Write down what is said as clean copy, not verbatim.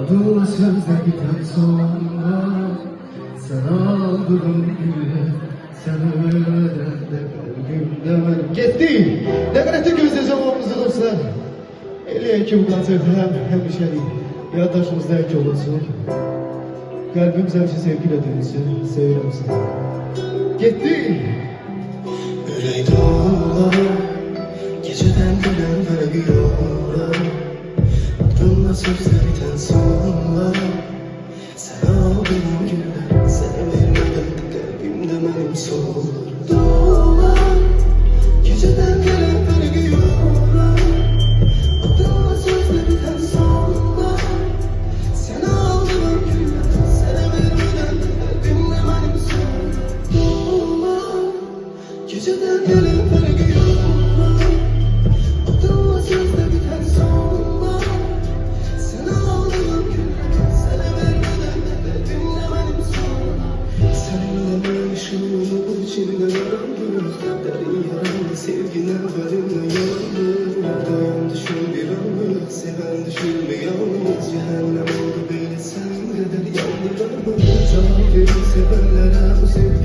Adımla sözde biten sonra sen aldın güle, sen ölmeden de kalbimde ben gitti. Ne kadar gözde cevabımızı dostlar. Eleye ki bu konser hem hemşeri yaddaşımızda ek olursun. Kalbimiz hepsi sevgiyle dönüşsün, seviyorum seni. Gitti. Yüreği dağlar, geceden gelen vergi yollar. Aklımda sözler biten sonra sen aldın güller, sen vermeden kalbimde benim solur. Dağlar, geceden gelen vergi yollar. Aklımda sözler biten sonra sen aldın güller, sen vermeden kalbimde benim solur. Dağlar, geceden gelen vergi yollar. Aklımda sözler biten sonra sen aldın güller, sen vermeden kalbimde benim solur. Seninle ben ışığımın içinde yandım, derin yaralı sevgine benimle yandım. Dayandı şu bir anlık, seven düşünmüyor. Cehennem oldu beni sen kadar yandıramam. Cevap verin sevenlere bu sevgi